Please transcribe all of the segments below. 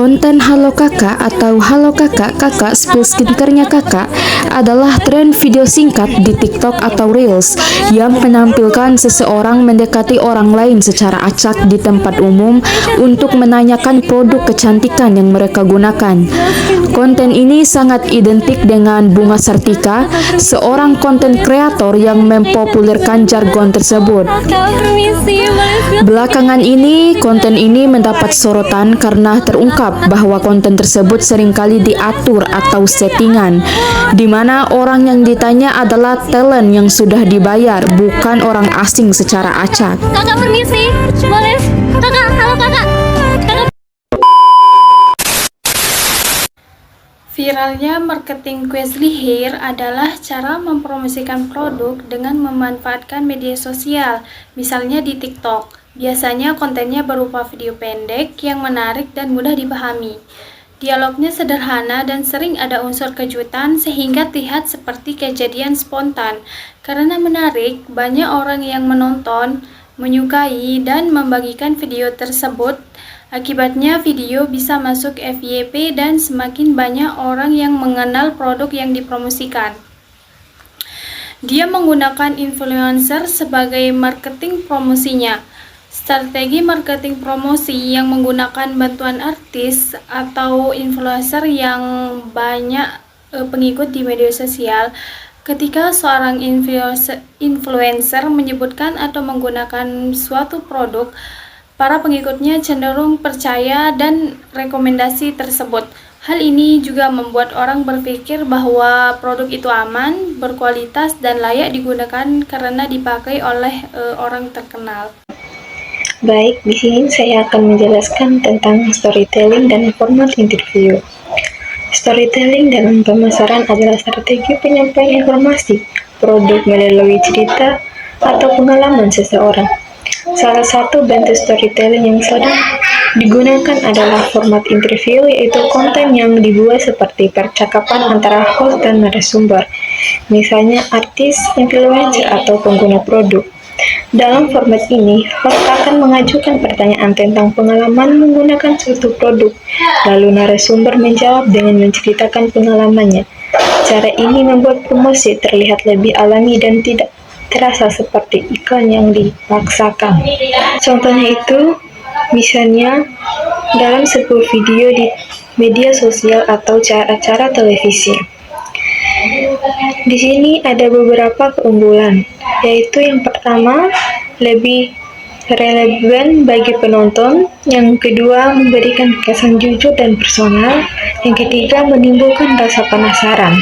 Konten halo kakak atau halo kakak, kakak spill skincare-nya kakak adalah tren video singkat di TikTok atau Reels yang menampilkan seseorang mendekati orang lain secara acak di tempat umum untuk menanyakan produk kecantikan yang mereka gunakan. Konten ini sangat identik dengan Bunga Sartika, seorang konten kreator yang mempopulerkan jargon tersebut. Belakangan ini, konten ini mendapat sorotan karena terungkap bahwa konten tersebut seringkali diatur atau settingan, di mana orang yang ditanya adalah talent yang sudah dibayar, bukan orang asing secara acak. Kakak permisi, boleh? Kakak, halo kakak. Viralnya marketing Queasly Hair adalah cara mempromosikan produk dengan memanfaatkan media sosial, misalnya di TikTok. Biasanya kontennya berupa video pendek yang menarik dan mudah dipahami. Dialognya sederhana dan sering ada unsur kejutan sehingga terlihat seperti kejadian spontan. Karena menarik, banyak orang yang menonton, menyukai, dan membagikan video tersebut. Akibatnya video bisa masuk FYP dan semakin banyak orang yang mengenal produk yang dipromosikan. Dia menggunakan influencer sebagai marketing promosinya. Strategi marketing promosi yang menggunakan bantuan artis atau influencer yang banyak pengikut di media sosial. Ketika seorang influencer menyebutkan atau menggunakan suatu produk, para pengikutnya cenderung percaya dan rekomendasi tersebut. Hal ini juga membuat orang berpikir bahwa produk itu aman, berkualitas, dan layak digunakan karena dipakai oleh orang terkenal. Baik, di sini saya akan menjelaskan tentang storytelling dan format interview. Storytelling dalam pemasaran adalah strategi penyampaian informasi produk melalui cerita atau pengalaman seseorang. Salah satu bentuk storytelling yang sedang digunakan adalah format interview, yaitu konten yang dibuat seperti percakapan antara host dan narasumber, misalnya artis, influencer, atau pengguna produk. Dalam format ini, host akan mengajukan pertanyaan tentang pengalaman menggunakan suatu produk, lalu narasumber menjawab dengan menceritakan pengalamannya. Cara ini membuat promosi terlihat lebih alami dan tidak terasa seperti iklan yang dipaksakan. Contohnya itu, misalnya dalam sebuah video di media sosial atau acara televisi. Di sini ada beberapa keunggulan, yaitu yang pertama, lebih relevan bagi penonton, yang kedua, memberikan kesan jujur dan personal, yang ketiga, menimbulkan rasa penasaran.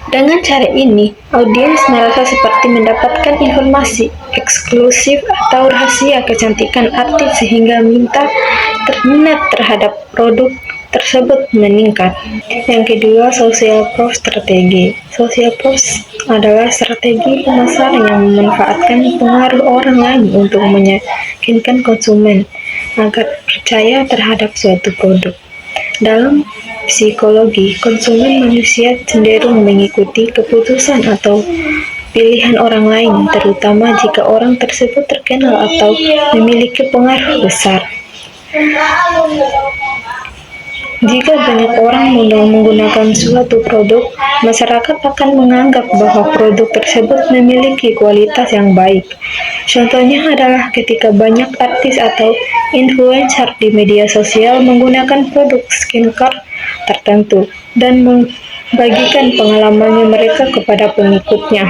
Dengan cara ini, audiens merasa seperti mendapatkan informasi eksklusif atau rahasia kecantikan artis sehingga minat terhadap produk tersebut meningkat. Yang kedua, social proof strategi. Social proof adalah strategi pemasaran yang memanfaatkan pengaruh orang lain untuk meyakinkan konsumen agar percaya terhadap suatu produk. Dalam psikologi, konsumen manusia cenderung mengikuti keputusan atau pilihan orang lain, terutama jika orang tersebut terkenal atau memiliki pengaruh besar. Jika banyak orang menggunakan suatu produk, masyarakat akan menganggap bahwa produk tersebut memiliki kualitas yang baik. Contohnya adalah ketika banyak artis atau influencer di media sosial menggunakan produk skincare tertentu dan membagikan pengalamannya mereka kepada pengikutnya.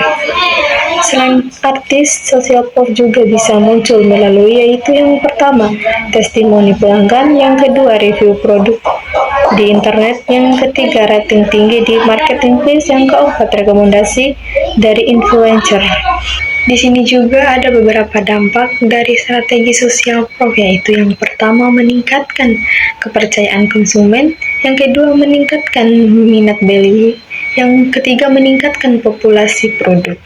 Selain artis, social proof juga bisa muncul melalui, yaitu yang pertama, testimoni pelanggan, yang kedua, review produk di internet, yang ketiga, rating tinggi di marketplace, yang keempat, rekomendasi dari influencer. Di sini juga ada beberapa dampak dari strategi social proof, yaitu yang pertama, meningkatkan kepercayaan konsumen, yang kedua, meningkatkan minat beli, yang ketiga, meningkatkan populasi produk.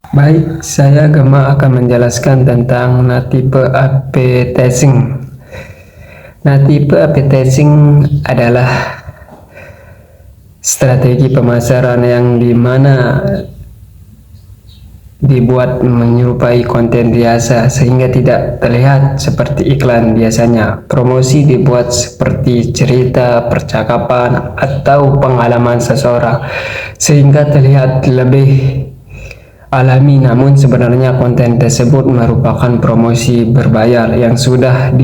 Baik, saya Gema akan menjelaskan tentang tipe A/B testing. Tipe A/B testing adalah strategi pemasaran yang dimana dibuat menyerupai konten biasa sehingga tidak terlihat seperti iklan biasanya. Promosi dibuat seperti cerita, percakapan, atau pengalaman seseorang sehingga terlihat lebih alami, namun sebenarnya konten tersebut merupakan promosi berbayar yang sudah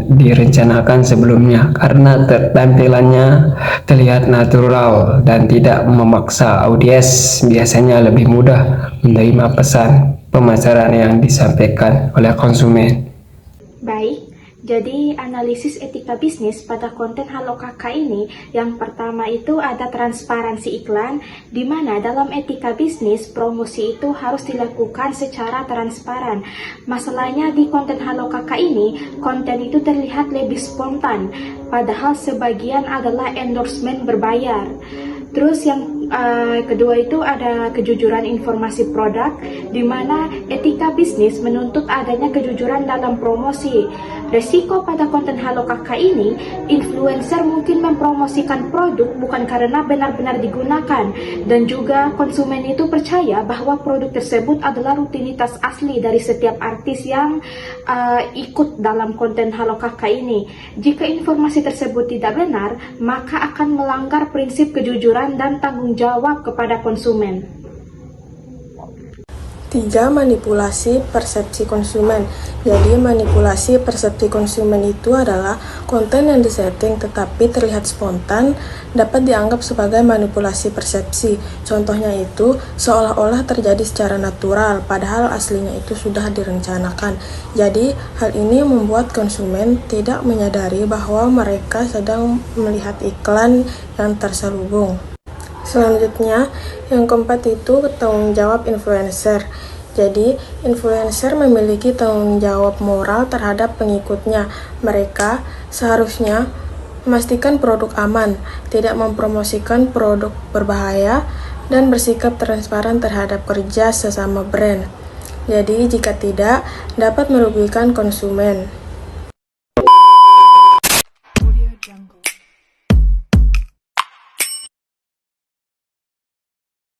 direncanakan sebelumnya karena tampilannya terlihat natural dan tidak memaksa. Audiens biasanya lebih mudah menerima pesan pemasaran yang disampaikan oleh konsumen. Baik, jadi analisis etika bisnis pada konten Halo Kakak ini, yang pertama itu ada transparansi iklan, di mana dalam etika bisnis promosi itu harus dilakukan secara transparan. Masalahnya di konten Halo Kakak ini, konten itu terlihat lebih spontan, padahal sebagian adalah endorsement berbayar. Terus yang kedua itu ada kejujuran informasi produk, di mana etika bisnis menuntut adanya kejujuran dalam promosi. Resiko pada konten Halo Kakak ini, influencer mungkin mempromosikan produk bukan karena benar-benar digunakan, dan juga konsumen itu percaya bahwa produk tersebut adalah rutinitas asli dari setiap artis yang ikut dalam konten Halo Kakak ini. Jika informasi tersebut tidak benar, maka akan melanggar prinsip kejujuran dan tanggung jawab kepada konsumen. 3. Manipulasi persepsi konsumen. Jadi manipulasi persepsi konsumen itu adalah konten yang disetting tetapi terlihat spontan dapat dianggap sebagai manipulasi persepsi. Contohnya itu seolah-olah terjadi secara natural padahal aslinya itu sudah direncanakan. Jadi hal ini membuat konsumen tidak menyadari bahwa mereka sedang melihat iklan yang terselubung. Selanjutnya, yang keempat itu tanggung jawab influencer. Jadi, influencer memiliki tanggung jawab moral terhadap pengikutnya. Mereka seharusnya memastikan produk aman, tidak mempromosikan produk berbahaya, dan bersikap transparan terhadap kerja sesama brand. Jadi, jika tidak, dapat merugikan konsumen.